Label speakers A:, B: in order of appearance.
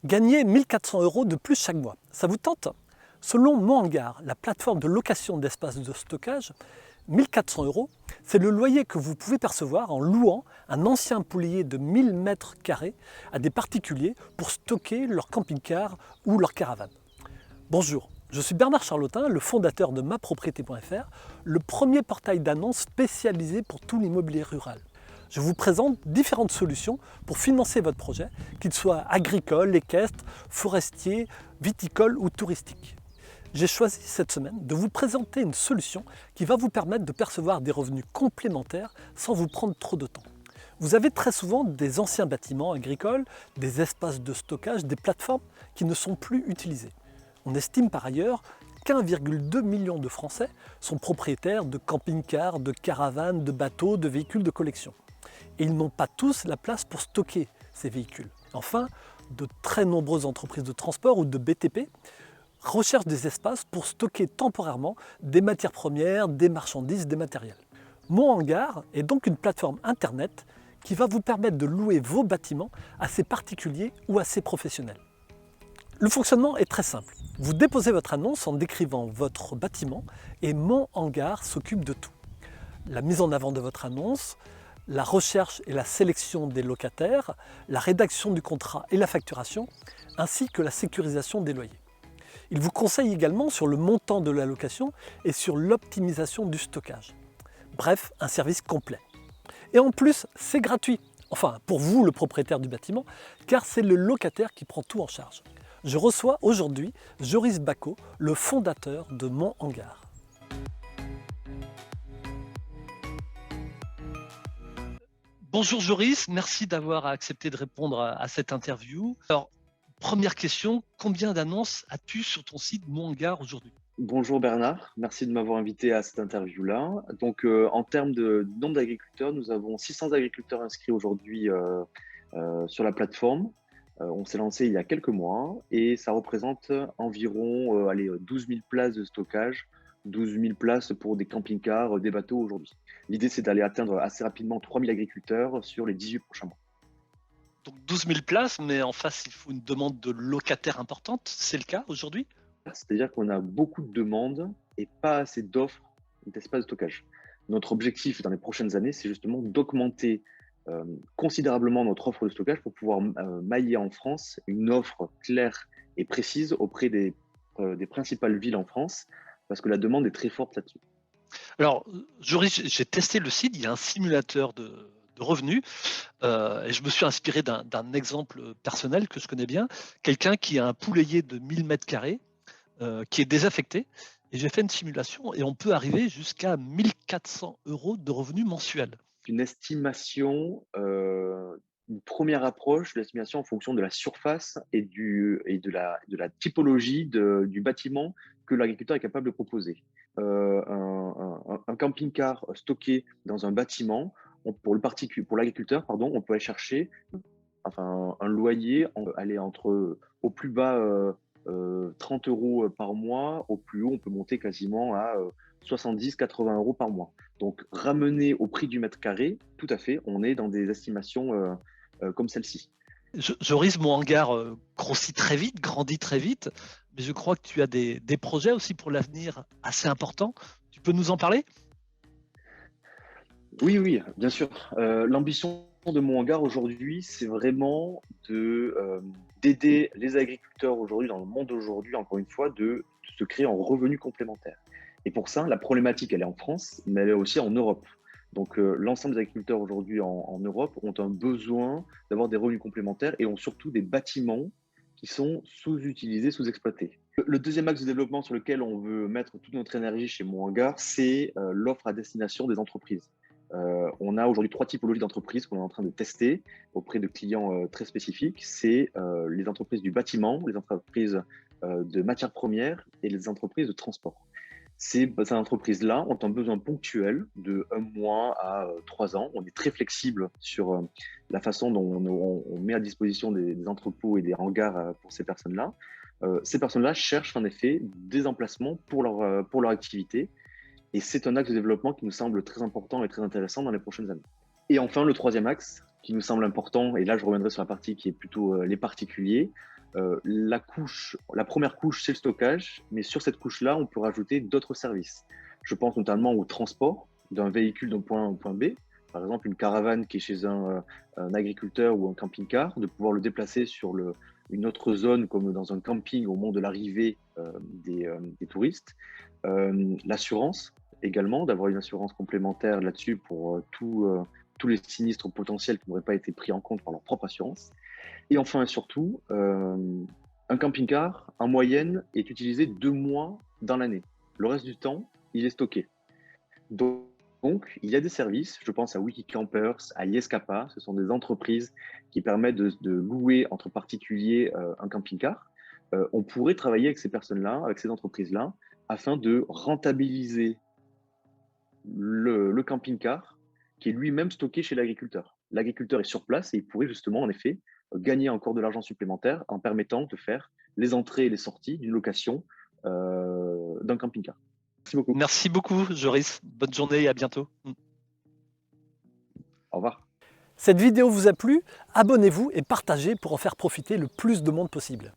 A: Gagner 1 400 € de plus chaque mois, ça vous tente? Selon Mon Hangar, la plateforme de location d'espace de stockage, 1 400 €, c'est le loyer que vous pouvez percevoir en louant un ancien poulailler de 1000 mètres carrés à des particuliers pour stocker leur camping-car ou leur caravane. Bonjour, je suis Bernard Charlotin, le fondateur de mapropriété.fr, le premier portail d'annonces spécialisé pour tout l'immobilier rural. Je vous présente différentes solutions pour financer votre projet, qu'il soit agricole, équestre, forestier, viticole ou touristique. J'ai choisi cette semaine de vous présenter une solution qui va vous permettre de percevoir des revenus complémentaires sans vous prendre trop de temps. Vous avez très souvent des anciens bâtiments agricoles, des espaces de stockage, des plateformes qui ne sont plus utilisés. On estime par ailleurs qu'1,2 million de Français sont propriétaires de camping-cars, de caravanes, de bateaux, de véhicules de collection. Et ils n'ont pas tous la place pour stocker ces véhicules. Enfin, de très nombreuses entreprises de transport ou de BTP recherchent des espaces pour stocker temporairement des matières premières, des marchandises, des matériels. Mon Hangar est donc une plateforme internet qui va vous permettre de louer vos bâtiments à ces particuliers ou à ces professionnels. Le fonctionnement est très simple. Vous déposez votre annonce en décrivant votre bâtiment et Mon Hangar s'occupe de tout. La mise en avant de votre annonce, la recherche et la sélection des locataires, la rédaction du contrat et la facturation, ainsi que la sécurisation des loyers. Il vous conseille également sur le montant de la location et sur l'optimisation du stockage. Bref, un service complet. Et en plus, c'est gratuit. Enfin, pour vous, le propriétaire du bâtiment, car c'est le locataire qui prend tout en charge. Je reçois aujourd'hui Joris Bacot, le fondateur de Mon Hangar. Bonjour Joris, merci d'avoir accepté de répondre à cette interview. Alors, première question, combien d'annonces as-tu sur ton site Mon Hangar aujourd'hui?
B: Bonjour Bernard, merci de m'avoir invité à cette interview-là. Donc, en termes de nombre d'agriculteurs, nous avons 600 agriculteurs inscrits aujourd'hui sur la plateforme. On s'est lancé il y a quelques mois et ça représente environ 12 000 places de stockage, 12 000 places pour des camping-cars, des bateaux aujourd'hui. L'idée, c'est d'aller atteindre assez rapidement 3 000 agriculteurs sur les 18 prochains mois.
A: Donc 12 000 places, mais en face, il faut une demande de locataires importante. C'est le cas aujourd'hui?
B: C'est-à-dire qu'on a beaucoup de demandes et pas assez d'offres d'espace de stockage. Notre objectif dans les prochaines années, c'est justement d'augmenter considérablement notre offre de stockage pour pouvoir mailler en France une offre claire et précise auprès des principales villes en France, parce que la demande est très forte là-dessus.
A: Alors, Joris, j'ai testé le site, il y a un simulateur de revenus et je me suis inspiré d'un exemple personnel que je connais bien, quelqu'un qui a un poulailler de 1000 mètres carrés qui est désaffecté. Et j'ai fait une simulation et on peut arriver jusqu'à 1 400 € de revenus mensuels.
B: Une estimation, une première approche de l'estimation en fonction de la surface et de la typologie du bâtiment que l'agriculteur est capable de proposer. Un camping-car stocké dans un bâtiment, pour l'agriculteur, pardon, on peut aller chercher un loyer aller entre au plus bas 30 € par mois, au plus haut on peut monter quasiment à 70-80 € par mois. Donc ramené au prix du mètre carré, tout à fait, on est dans des estimations comme celle-ci.
A: Joris, mon hangar grossit très vite, grandit très vite, mais je crois que tu as des projets aussi pour l'avenir assez importants. Tu peux nous en parler?
B: Oui, oui, bien sûr. L'ambition de mon hangar aujourd'hui, c'est vraiment d'aider les agriculteurs aujourd'hui, dans le monde d'aujourd'hui, encore une fois, de se créer en revenus complémentaires. Et pour ça, la problématique, elle est en France, mais elle est aussi en Europe. Donc, l'ensemble des agriculteurs aujourd'hui en Europe ont un besoin d'avoir des revenus complémentaires et ont surtout des bâtiments qui sont sous-utilisés, sous-exploités. Le deuxième axe de développement sur lequel on veut mettre toute notre énergie chez mon hangar, c'est l'offre à destination des entreprises. On a aujourd'hui 3 typologies d'entreprises qu'on est en train de tester auprès de clients très spécifiques. C'est les entreprises du bâtiment, les entreprises de matières premières et les entreprises de transport. Ces entreprises-là ont un besoin ponctuel de 1 mois à 3 ans. On est très flexible sur la façon dont on met à disposition des entrepôts et des hangars pour ces personnes-là. Ces personnes-là cherchent en effet des emplacements pour leur activité. Et c'est un axe de développement qui nous semble très important et très intéressant dans les prochaines années. Et enfin, le troisième axe qui nous semble important, et là je reviendrai sur la partie qui est plutôt les particuliers, la première couche, c'est le stockage, mais sur cette couche-là, on peut rajouter d'autres services. Je pense notamment au transport d'un véhicule d'un point A au point B. Par exemple, une caravane qui est chez un agriculteur ou un camping-car, de pouvoir le déplacer sur une autre zone, comme dans un camping au moment de l'arrivée des touristes. L'assurance également, d'avoir une assurance complémentaire là-dessus pour tous les sinistres potentiels qui n'auraient pas été pris en compte par leur propre assurance. Et enfin et surtout, un camping-car, en moyenne, est utilisé 2 mois dans l'année. Le reste du temps, il est stocké. Donc, il y a des services, je pense à Wikicampers, à Yescapa, ce sont des entreprises qui permettent de louer entre particuliers un camping-car. On pourrait travailler avec ces personnes-là, avec ces entreprises-là, afin de rentabiliser le camping-car qui est lui-même stocké chez l'agriculteur. L'agriculteur est sur place et il pourrait justement, en effet, gagner encore de l'argent supplémentaire en permettant de faire les entrées et les sorties d'une location d'un camping-car. Merci beaucoup.
A: Merci beaucoup, Joris. Bonne journée et à bientôt.
B: Au revoir.
A: Cette vidéo vous a plu? Abonnez-vous et partagez pour en faire profiter le plus de monde possible.